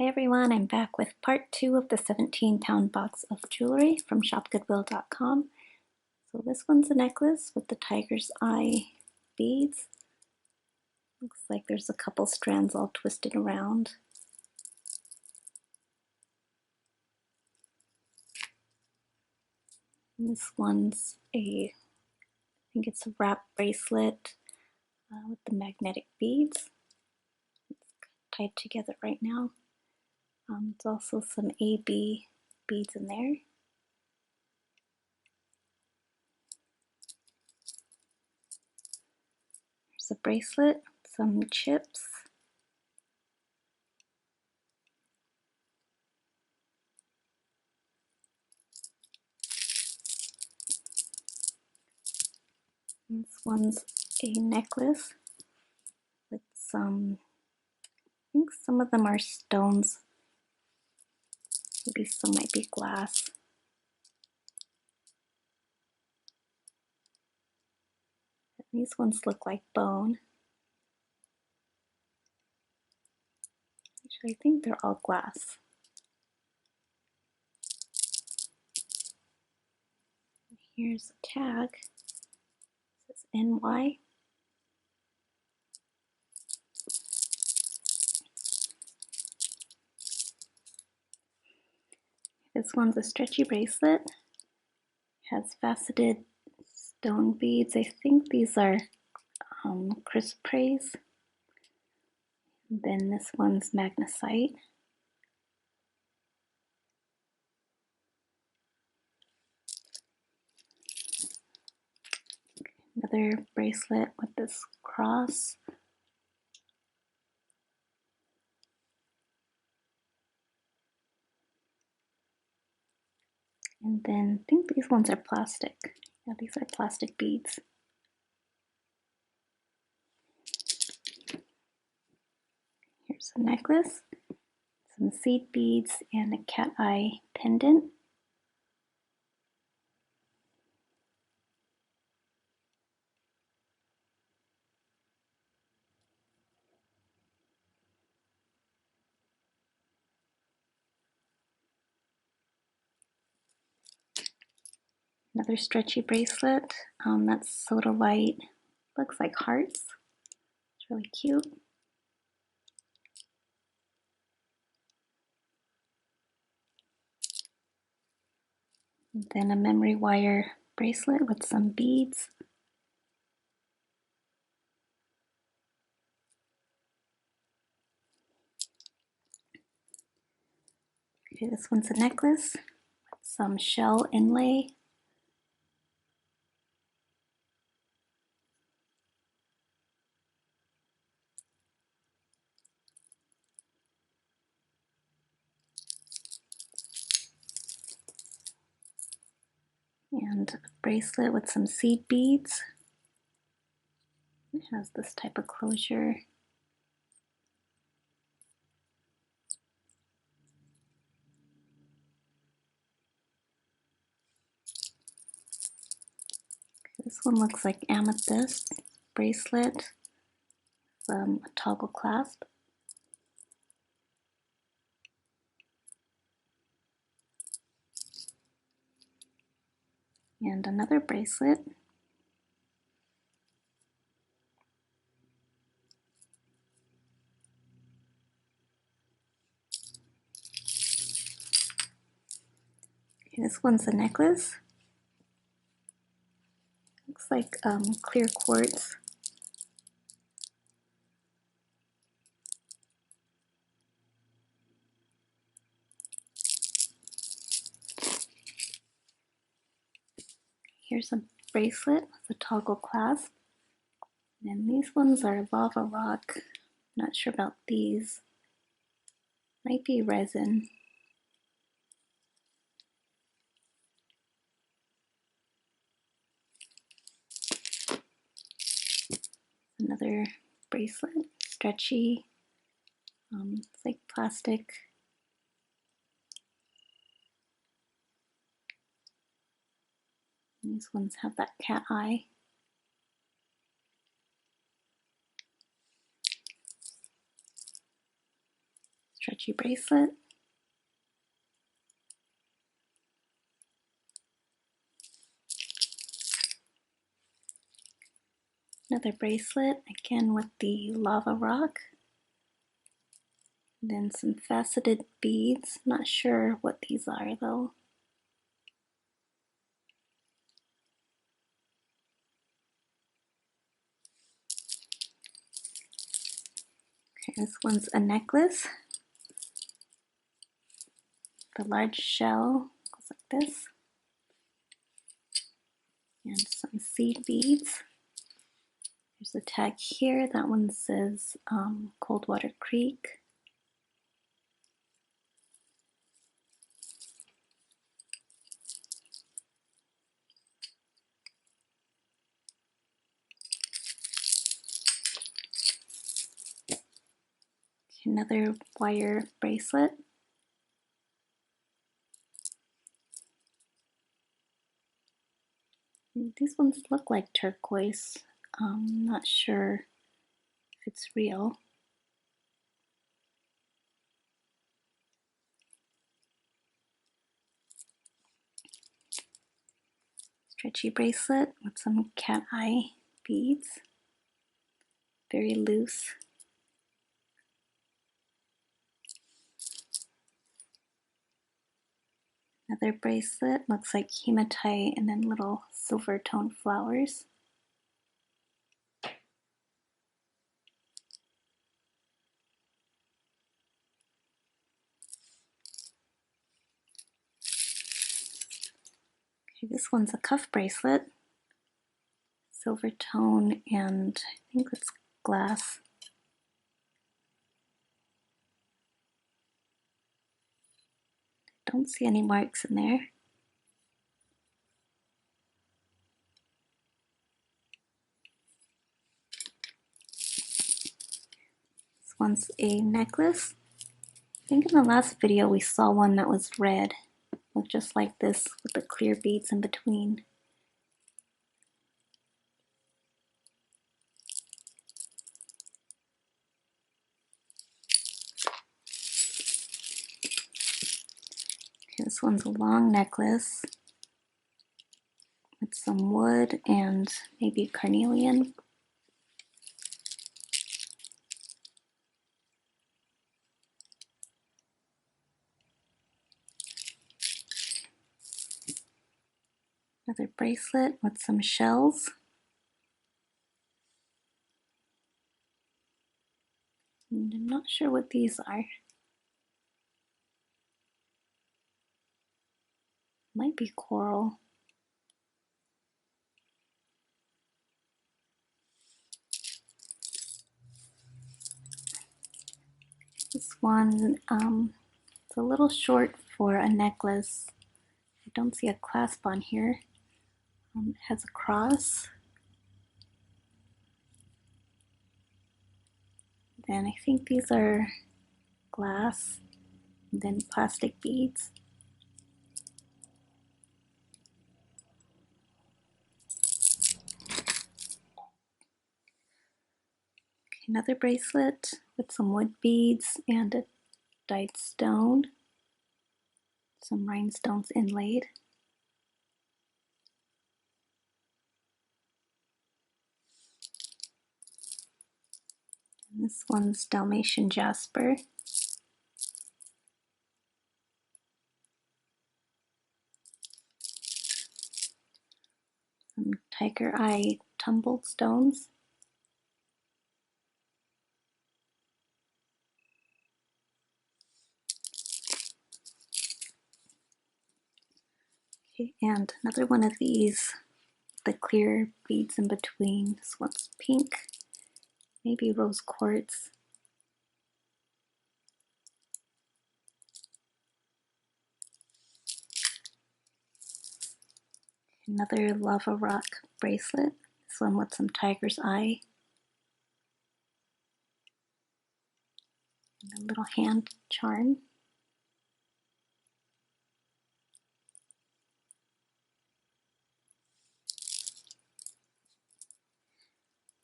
Hi everyone, I'm back with part 2 of the 17-pound box of jewelry from shopgoodwill.com. So this one's a necklace with the tiger's eye beads. Looks like there's a couple strands all twisted around. And this one's I think it's a wrap bracelet with the magnetic beads. It's tied together right now. There's also some AB beads in there. There's a bracelet, some chips. This one's a necklace with some, I think some of them are stones. Maybe some might be glass. These ones look like bone. Actually, I think they're all glass. Here's a tag. It says NY. This one's a stretchy bracelet. It has faceted stone beads. I think these are chrysoprase. And then this one's magnesite. Another bracelet with this cross. And then I think these ones are plastic. Yeah, these are plastic beads. Here's a necklace, some seed beads, and a cat eye pendant. Another stretchy bracelet that's sodalite, looks like hearts. It's really cute. And then a memory wire bracelet with some beads. Okay, this one's a necklace with some shell inlay. And a bracelet with some seed beads. It has this type of closure. This one looks like amethyst bracelet, a toggle clasp. And another bracelet. Okay, this one's a necklace. Looks like clear quartz. Here's a bracelet with a toggle clasp. And these ones are lava rock. Not sure about these. Might be resin. Another bracelet, stretchy. It's like plastic. These ones have that cat eye. stretchy bracelet. Another bracelet, again with the lava rock. Then some faceted beads. Not sure what these are though. Okay, this one's a necklace. The large shell goes like this. And some seed beads. There's a tag here. That one says Coldwater Creek. Another wire bracelet. These ones look like turquoise. Not sure if it's real. Stretchy bracelet with some cat eye beads. Very loose. Another bracelet, looks like hematite and then little silver tone flowers. Okay, this one's a cuff bracelet. Silver tone and I think it's glass. Don't see any marks in there. This one's a necklace. I think in the last video we saw one that was red. Looked just like this with the clear beads in between. Okay, this one's a long necklace with some wood and maybe carnelian. Another bracelet with some shells. And I'm not sure what these are. Might be coral. This one, it's a little short for a necklace. I don't see a clasp on here. It has a cross. Then I think these are glass, and then plastic beads. Okay, another bracelet with some wood beads and a dyed stone. Some rhinestones inlaid. And this one's Dalmatian jasper. Some tiger eye tumbled stones. Okay, and another one of these, the clear beads in between. This one's pink, maybe rose quartz. Another lava rock bracelet. This one with some tiger's eye. And a little hand charm.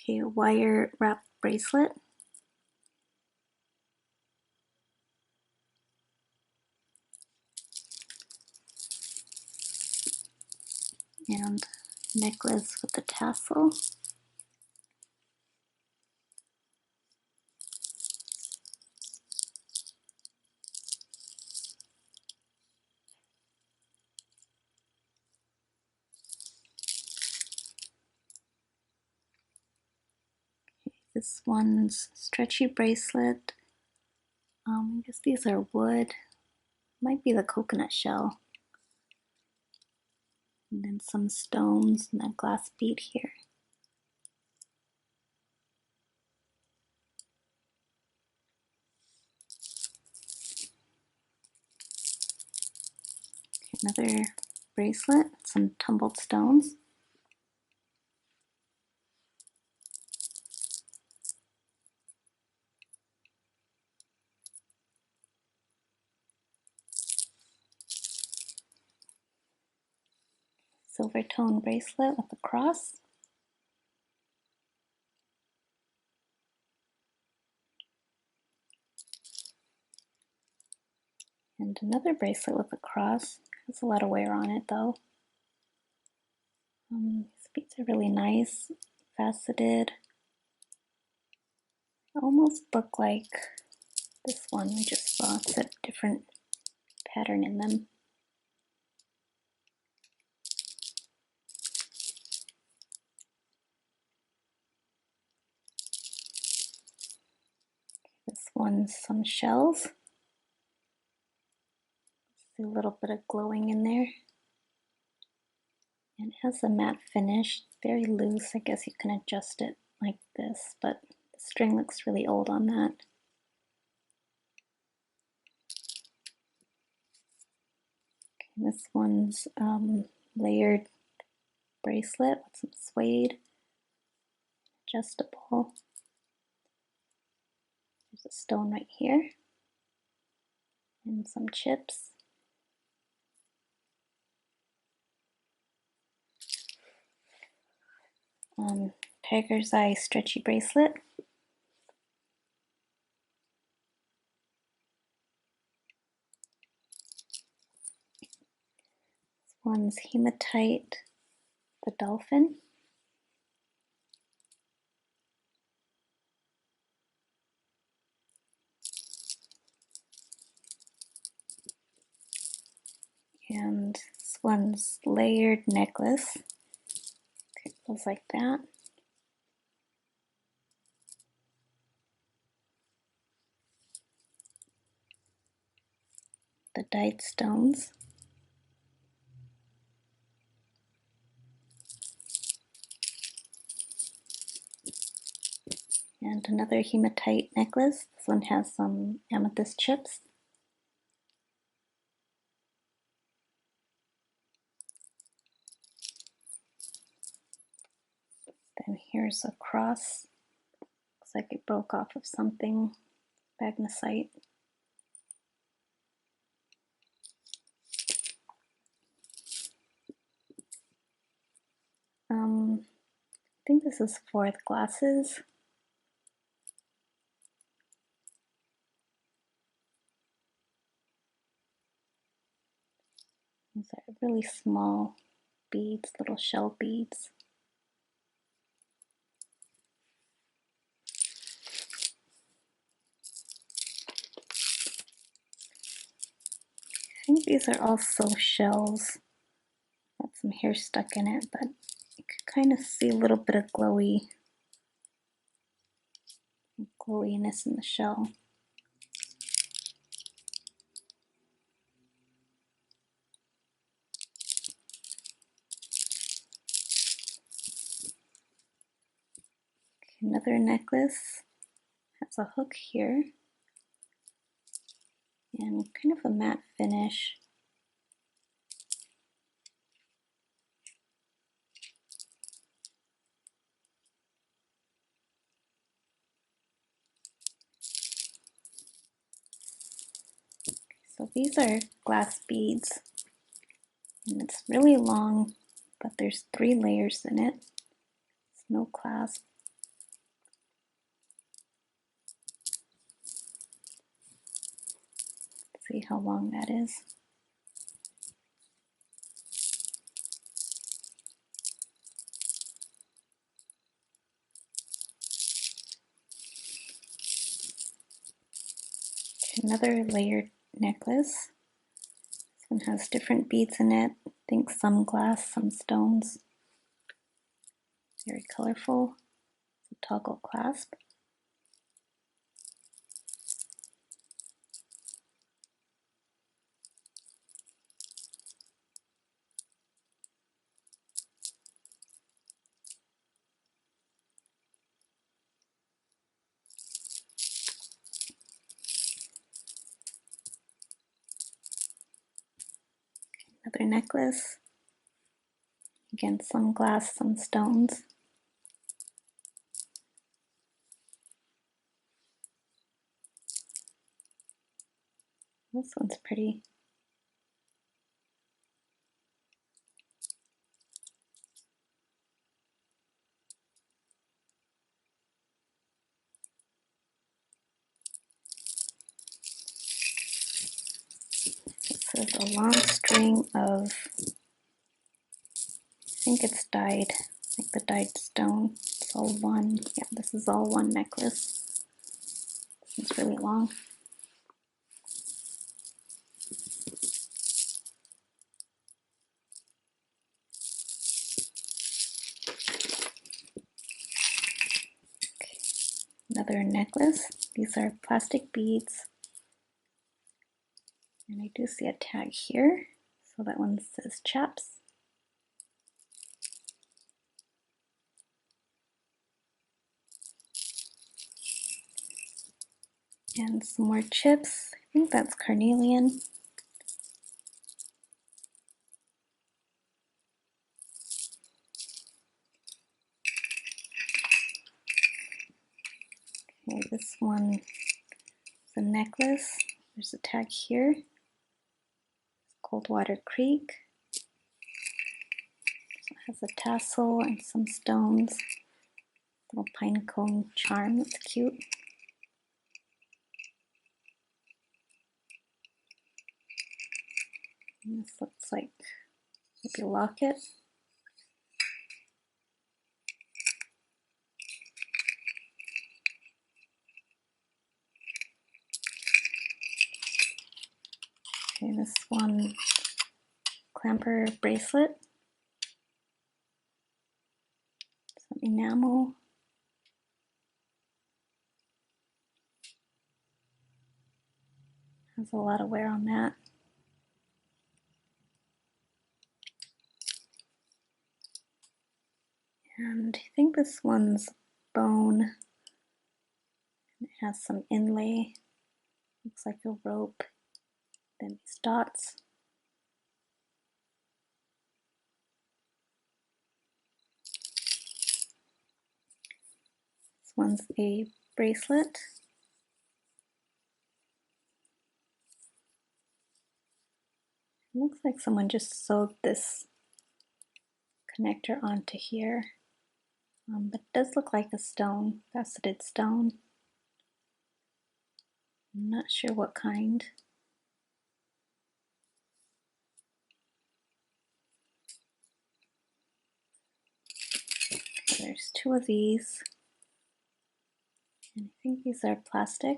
Okay, a wire wrapped bracelet. and necklace with the tassel. This one's stretchy bracelet. I guess these are wood. Might be the coconut shell. And then some stones and that glass bead here. Another bracelet, some tumbled stones. Silver tone bracelet with a cross. And another bracelet with a cross. Has a lot of wear on it though. These beads are really nice, faceted. Almost look like this one we just saw. It's a different pattern in them. This one's some shells. See a little bit of glowing in there. And it has a matte finish, very loose. I guess you can adjust it like this, but the string looks really old on that. Okay, this one's layered bracelet with some suede, adjustable. There's a stone right here, and some chips. Tiger's eye stretchy bracelet. This one's hematite, the dolphin. And this one's layered necklace. Okay, it goes like that. The dyed stones. And another hematite necklace. This one has some amethyst chips. Then here's a cross. Looks like it broke off of something, magnesite. I think this is for the glasses. These are really small beads, little shell beads. I think these are also shells. Got some hair stuck in it, but you can kind of see a little bit of glowiness in the shell. Another necklace has a hook here and kind of a matte finish. So these are glass beads, and it's really long, but there's 3 layers in it. It's no clasp. Let's see how long that is. Another layered necklace. This one has different beads in it. I think some glass, some stones. Very colorful. It's a toggle clasp. Another necklace. Again, some glass, some stones. This one's pretty. This is a long string of, I think it's dyed, like the dyed stone. It's all one. Yeah, this is all one necklace. It's really long. Okay. Another necklace. These are plastic beads. And I do see a tag here. So that one says Chaps. And some more chips. I think that's carnelian. Okay, this one is a necklace. There's a tag here. Coldwater Creek. So it has a tassel and some stones. Little pine cone charm. That's cute. And this looks like maybe a locket. Okay, this one, clamper bracelet. Some enamel. Has a lot of wear on that. And I think this one's bone. It has some inlay. Looks like a rope. Then these dots. This one's a bracelet. It looks like someone just sewed this connector onto here. But it does look like a stone, faceted stone. I'm not sure what kind. Okay, there's two of these. And I think these are plastic.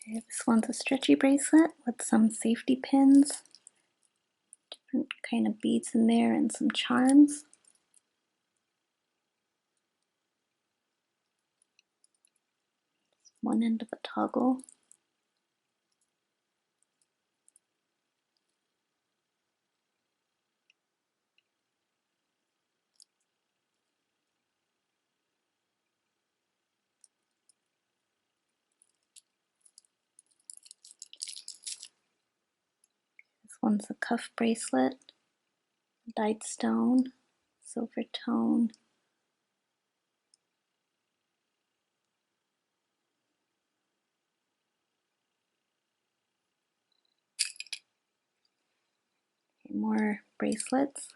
Okay, this one's a stretchy bracelet with some safety pins. Different kind of beads in there and some charms. One end of a toggle. This one's a cuff bracelet, dyed stone, silver tone. Okay, more bracelets.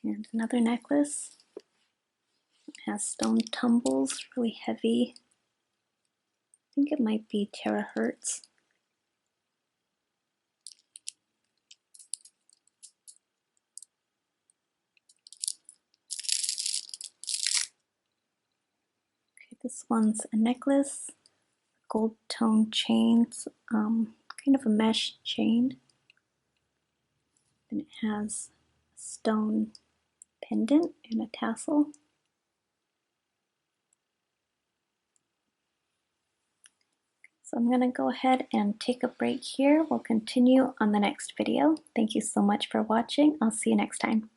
And another necklace. It has stone tumbles, really heavy. I think it might be terahertz. This one's a necklace, gold tone chains, kind of a mesh chain. And it has a stone pendant and a tassel. So I'm going to go ahead and take a break here. We'll continue on the next video. Thank you so much for watching. I'll see you next time.